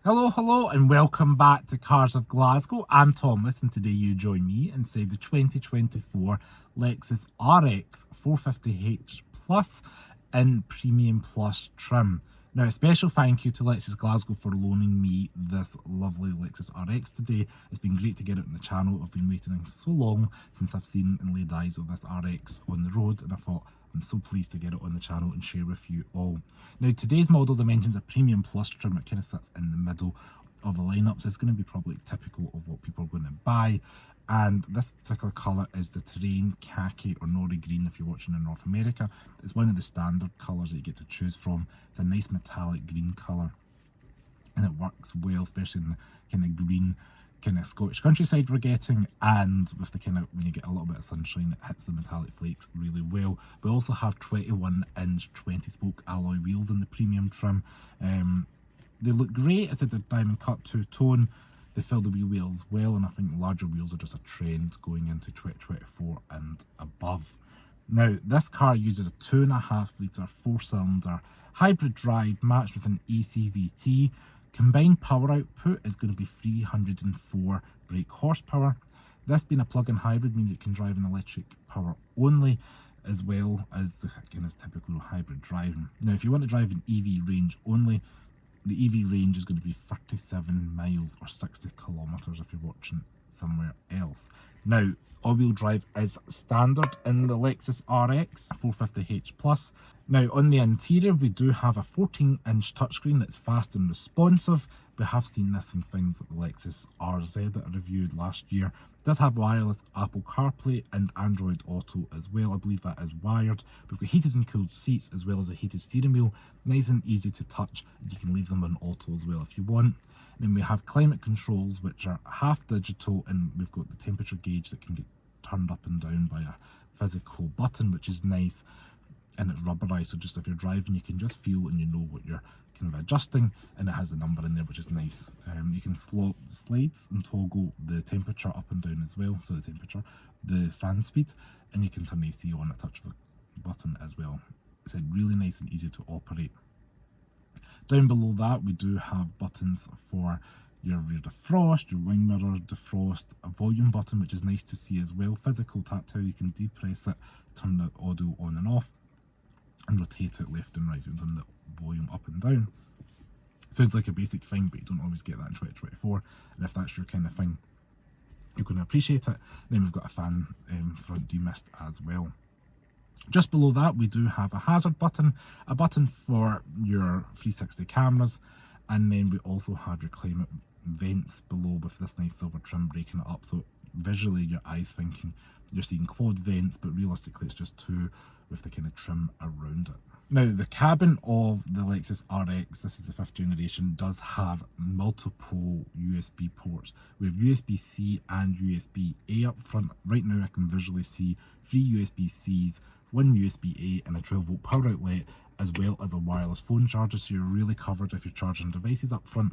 Hello, and welcome back to Cars of Glasgow. I'm Thomas, and today you join me inside the 2024 Lexus RX 450h Plus in Premium Plus trim. Now, a special thank you to Lexus Glasgow for loaning me this lovely Lexus RX today. It's been great to get it on the channel. I've been waiting so long since I've seen and laid eyes on this RX on the road, and I thought I'm so pleased to get it on the channel and share with you all. Now, today's model dimensions a Premium Plus trim. It kind of sits in the middle of the lineup, so it's going to be probably typical of what people are going to buy. And this particular colour is the terrain khaki or nori green if you're watching in North America. It's one of the standard colours that you get to choose from. It's a nice metallic green colour, and it works well, especially in the kind of green kind of Scottish countryside we're getting, and with the kind of, when you get a little bit of sunshine, it hits the metallic flakes really well. We also have 21-inch 20-spoke alloy wheels in the premium trim. They look great. It's a diamond cut two-tone. They fill the wheels well, and I think larger wheels are just a trend going into 2024 and above. Now, this car uses a 2.5 litre 4-cylinder hybrid drive matched with an ECVT. Combined power output is going to be 304 brake horsepower. This being a plug-in hybrid means it can drive an electric power only, as well as the kind of typical hybrid driving. Now, if you want to drive an EV range only, the EV range is going to be 37 miles or 60 kilometres if you're watching somewhere else. Now, all-wheel drive is standard in the Lexus RX 450h Plus. Now, on the interior, we do have a 14-inch touchscreen that's fast and responsive. We have seen this in things like the Lexus RZ that I reviewed last year. It does have wireless Apple CarPlay and Android Auto as well. I believe that is wired. We've got heated and cooled seats as well as a heated steering wheel. Nice and easy to touch. You can leave them on auto as well if you want. And then we have climate controls, which are half digital, and we've got the temperature gauge that can get turned up and down by a physical button, which is nice. And it's rubberized, so just if you're driving, you can just feel and you know what you're kind of adjusting, and it has a number in there, which is nice. You can slides and toggle the temperature up and down as well, so the temperature, the fan speed, and you can turn the AC on at a touch of a button as well. It's really nice and easy to operate. Down below that, we do have buttons for your rear defrost, your wing mirror defrost, a volume button, which is nice to see as well. Physical tactile, you can depress it, turn the audio on and off, and rotate it left and right, so you can turn the volume up and down. Sounds like a basic thing, but you don't always get that in 2024, and if that's your kind of thing, you're going to appreciate it. Then we've got a fan front demist as well. Just below that, we do have a hazard button, a button for your 360 cameras, and then we also have your climate vents below with this nice silver trim breaking it up, so visually your eyes thinking you're seeing quad vents, but realistically it's just two with the kind of trim around it. Now, the cabin of the Lexus RX, this is the 5th generation, does have multiple USB ports. We have USB-C and USB-A up front. Right now I can visually see 3 USB-Cs, 1 USB-A and a 12-volt power outlet, as well as a wireless phone charger, so you're really covered if you're charging devices up front.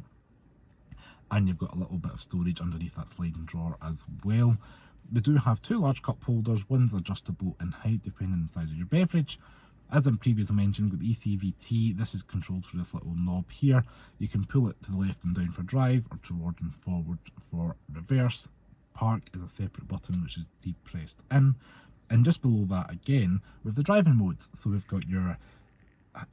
And you've got a little bit of storage underneath that sliding drawer as well. They do have 2 large cup holders. One's adjustable in height depending on the size of your beverage. As I previously mentioned, with the ECVT, this is controlled through this little knob here. You can pull it to the left and down for drive, or toward and forward for reverse. Park is a separate button which is depressed in. And just below that again, with the driving modes, so we've got your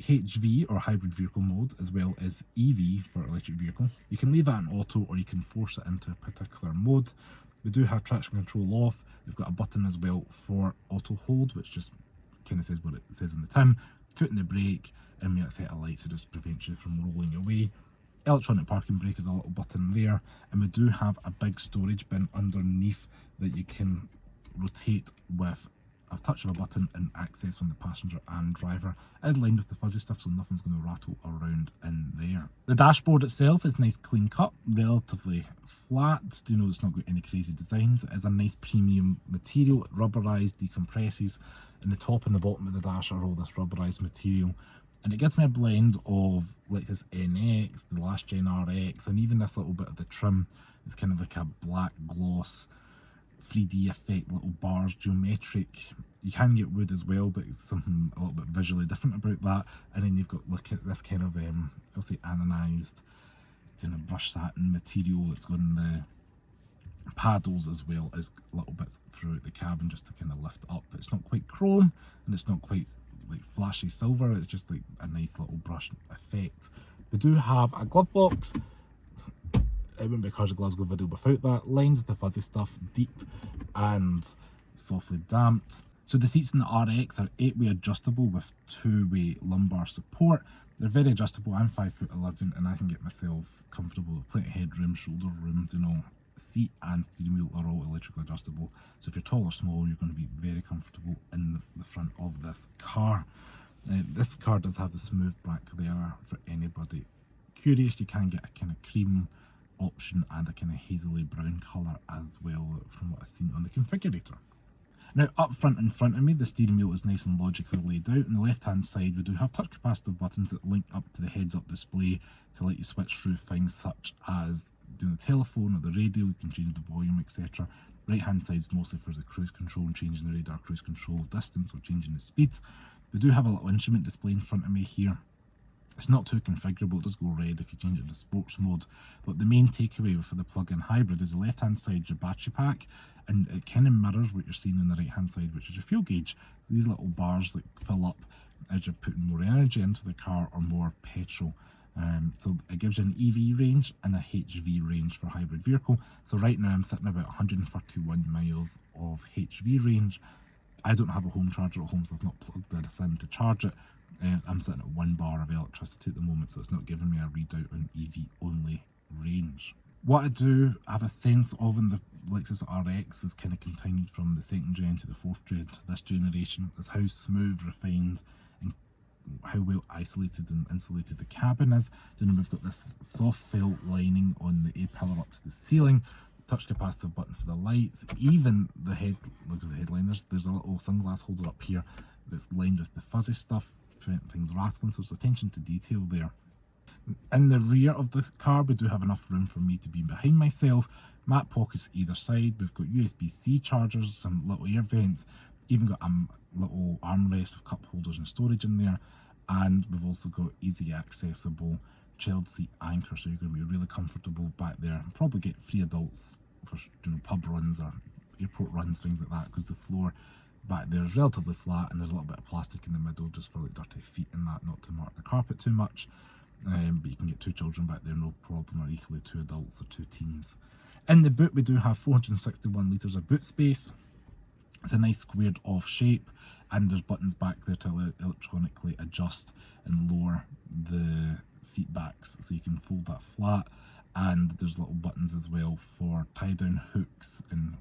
HV or hybrid vehicle mode, as well as EV for electric vehicle. You can leave that in auto, or you can force it into a particular mode. We do have traction control off. We've got a button as well for auto hold, which just kind of says what it says in the tin. Foot in the brake, and we have a set of lights to just prevent you from rolling away. Electronic parking brake is a little button there, and we do have a big storage bin underneath that you can rotate with a touch of a button and access from the passenger and driver. It is lined with the fuzzy stuff, so nothing's going to rattle around in there. The dashboard itself is nice, clean cut, relatively flat. You know, it's not got any crazy designs. It is a nice premium material, rubberized, decompresses, and the top and the bottom of the dash are all this rubberized material. And it gives me a blend of Lexus NX, the last gen RX, and even this little bit of the trim. It's kind of like a black gloss 3D effect, little bars, geometric. You can get wood as well, but it's something a little bit visually different about that. And then you've got, look at this kind of, I'll say anodized brush satin material that's got in the paddles, as well as little bits throughout the cabin just to kind of lift up. It's not quite chrome and it's not quite like flashy silver, it's just like a nice little brush effect. We do have a glove box. It wouldn't be a CarsofGlasgow video without that, lined with the fuzzy stuff, deep and softly damped. So the seats in the RX are 8-way adjustable with 2-way lumbar support. They're very adjustable. I'm 5'11" and I can get myself comfortable with plenty of headroom, shoulder room, you know. Seat and steering wheel are all electrically adjustable, so if you're tall or small, you're going to be very comfortable in the front of this car. This car does have the smooth black leather. For anybody curious, you can get a kind of cream option and a kind of hazily brown colour as well, from what I've seen on the configurator. Now, up front in front of me, the steering wheel is nice and logically laid out. On the left hand side, we do have touch capacitive buttons that link up to the heads up display to let you switch through things such as doing the telephone or the radio. You can change the volume, etc. Right hand side is mostly for the cruise control and changing the radar cruise control distance or changing the speed. We do have a little instrument display in front of me here. It's not too configurable, it does go red if you change it to sports mode, but the main takeaway for the plug-in hybrid is the left hand side, your battery pack, and it kind of mirrors what you're seeing on the right hand side, which is your fuel gauge. So these little bars that fill up as you're putting more energy into the car or more petrol. So it gives you an EV range and a HV range for a hybrid vehicle. So right now I'm sitting about 131 miles of HV range. I don't have a home charger at home, so I've not plugged this in to charge it. I'm sitting at 1 bar of electricity at the moment, so it's not giving me a readout on EV only range. What I do have a sense of in the Lexus RX is kind of continued from the 2nd gen to the 4th gen to this generation, is how smooth, refined and how well isolated and insulated the cabin is. You know, we've got this soft felt lining on the A-pillar up to the ceiling, touch capacitive buttons for the lights, even the headliners. There's a little sunglass holder up here that's lined with the fuzzy stuff, prevent things rattling, so there's attention to detail there. In the rear of the car, we do have enough room for me to be behind myself. Mat pockets either side. We've got USB-C chargers, some little air vents, even got a little armrest with cup holders and storage in there. And we've also got easy accessible child seat anchor, so you're going to be really comfortable back there. Probably get 3 adults for, you know, pub runs or airport runs, things like that, because the floor back there is relatively flat and there's a little bit of plastic in the middle just for like dirty feet and that, not to mark the carpet too much. But you can get 2 children back there no problem, or equally 2 adults or 2 teens. In the boot, we do have 461 litres of boot space. It's a nice squared off shape, and there's buttons back there to electronically adjust and lower the seat backs, so you can fold that flat. And there's little buttons as well for tie down hooks and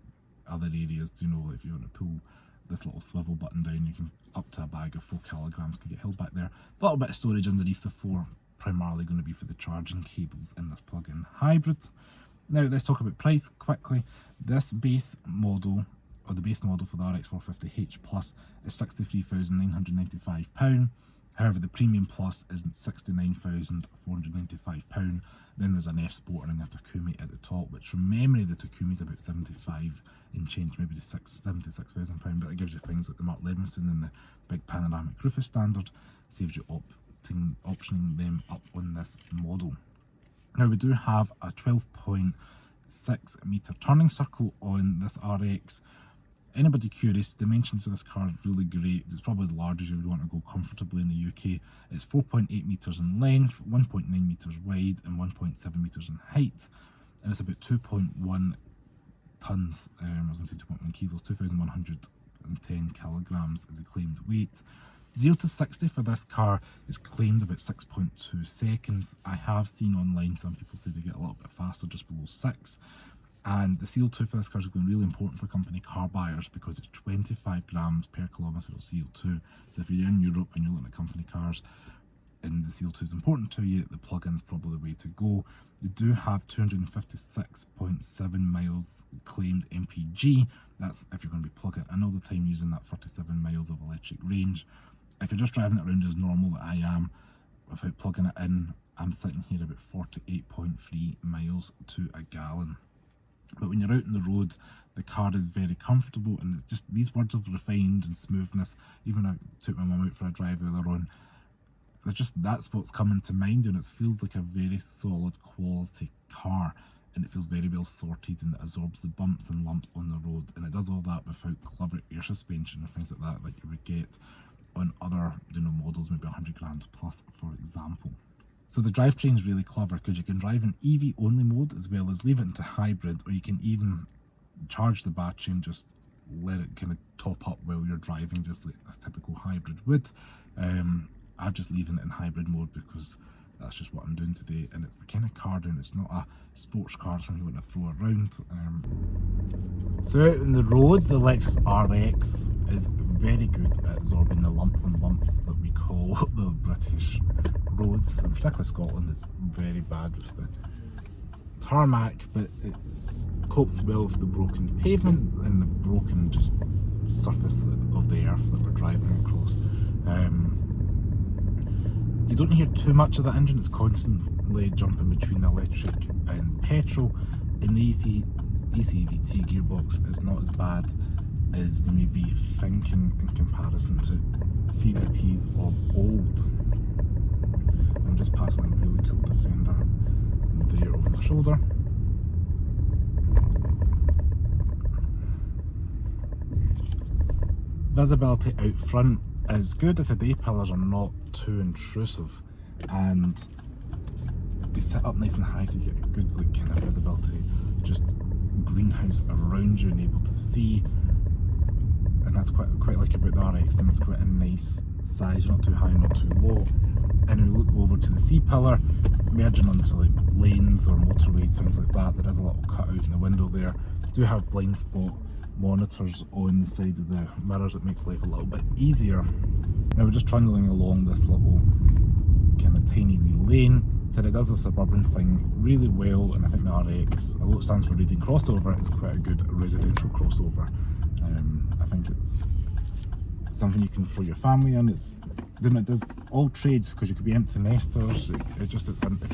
other areas. You know, if you want to pull this little swivel button down, you can up to a bag of 4 kilograms can get held back there. A little bit of storage underneath the floor, primarily going to be for the charging cables in this plug-in hybrid. Now let's talk about price quickly. This base model, or the base model for the RX 450h Plus, is £63,995. However, the Premium Plus is £69,495. Then there's an F Sport and a Takumi at the top, which from memory the Takumi is about 75 and change, maybe to £76,000, but it gives you things like the Mark Levinson and the big panoramic roof as standard, saves you optioning them up on this model. Now we do have a 12.6 metre turning circle on this RX. Anybody curious, dimensions of this car is really great. It's probably as large as you would want to go comfortably in the UK. It's 4.8 metres in length, 1.9 metres wide and 1.7 metres in height. And it's about 2.1 tonnes, I was going to say 2.1 kilos, 2,110 kilograms is the claimed weight. 0 to 60 for this car is claimed about 6.2 seconds. I have seen online some people say they get a little bit faster, just below 6. And the CO2 for this car is going to be really important for company car buyers because it's 25 grams per kilometre of CO2. So if you're in Europe and you're looking at company cars and the CO2 is important to you, the plug-in's probably the way to go. They do have 256.7 miles claimed MPG. That's if you're going to be plugging in all the time using that 37 miles of electric range. If you're just driving it around as normal that I am, without plugging it in, I'm sitting here about 48.3 miles to a gallon. But when you're out on the road, the car is very comfortable, and it's just these words of refined and smoothness. Even I took my mum out for a drive earlier on, that's what's coming to mind, and it feels like a very solid quality car, and it feels very well sorted, and it absorbs the bumps and lumps on the road, and it does all that without clever air suspension and things like that you would get on other models, maybe 100 grand plus, for example. So the drivetrain is really clever because you can drive in EV only mode as well as leave it into hybrid, or you can even charge the battery and just let it kind of top up while you're driving, just like a typical hybrid would. I'm just leaving it in hybrid mode because that's just what I'm doing today, and it's the kind of car doing, it's not a sports car, something you want to throw around. So out on the road, the Lexus RX is very good at absorbing the lumps and bumps that we call the British roads, and particularly Scotland is very bad with the tarmac, but it copes well with the broken pavement and the broken just surface of the earth that we're driving across. You don't hear too much of the engine, it's constantly jumping between electric and petrol, and the ECVT gearbox is not as bad as you may be thinking in comparison to CVTs of old. I'm just passing a really cool Defender there over my shoulder. Visibility out front is good. As the day pillars are not too intrusive, and they sit up nice and high to get a good kind of visibility, just greenhouse around you and able to see, and that's quite like about the RX, and it's quite a nice size, not too high, not too low. And when we look over to the C-pillar, merging onto like lanes or motorways, things like that, there is a little cut out in the window there. We do have blind spot monitors on the side of the mirrors, it makes life a little bit easier. Now we're just trundling along this little kind of tiny wee lane, so it does the suburban thing really well, and I think the RX, although it stands for reading crossover, it's quite a good residential crossover. I think it's something you can throw your family in. It does all trades because you could be empty nesters. If you're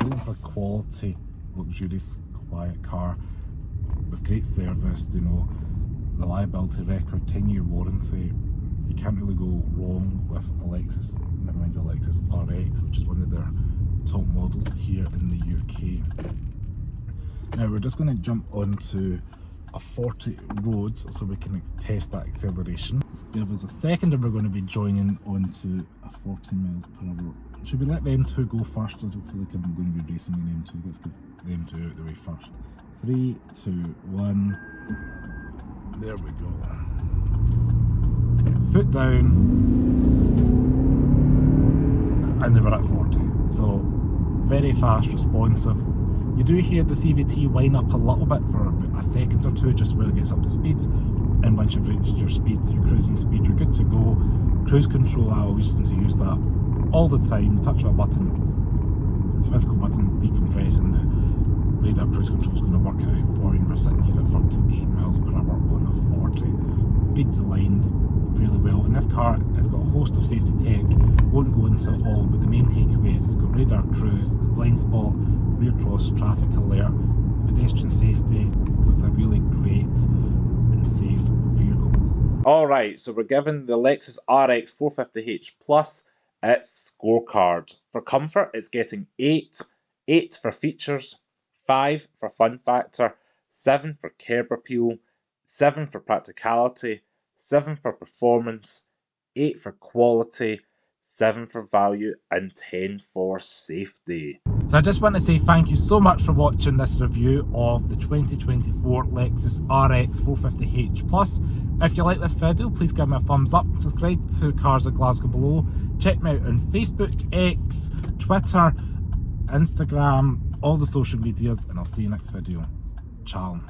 looking for a quality, luxurious, quiet car with great service, reliability record, 10-year warranty, you can't really go wrong with a Lexus, never mind the Lexus RX, which is one of their top models here in the UK. Now we're just going to jump onto a 40 road so we can test that acceleration. Just give us a second and we're going to be joining onto a 40 miles per hour. Should we let them two go first? I don't feel like I'm going to be racing in them two. Let's get them two out the way first. 3, 2, 1. There we go. Foot down, and they were at 40. So very fast, responsive. You do hear the CVT whine up a little bit for about a second or two just while it gets up to speed, and once you've reached your speed, your cruising speed, you're good to go. Cruise control, I always seem to use that all the time. Touch of a button, it's a physical button, decompress, and the radar cruise control is going to work it out for you. We're sitting here at 38 miles per hour on a 40. Reads the lines really well, and this car has got a host of safety tech. Won't go into it all, but the main takeaway is it's got radar cruise, the blind spot, rear cross traffic alert, pedestrian safety, so it's a really great and safe vehicle. Alright, so we're giving the Lexus RX 450h Plus its scorecard. For comfort, it's getting 8 for features, 5 for fun factor, 7 for curb appeal, 7 for practicality, 7 for performance, 8 for quality, 7 for value, and 10 for safety. So I just want to say thank you so much for watching this review of the 2024 Lexus RX 450h Plus. If you like this video, please give me a thumbs up, subscribe to Cars of Glasgow below, check me out on Facebook, X, Twitter, Instagram, all the social medias, and I'll see you next video. Ciao.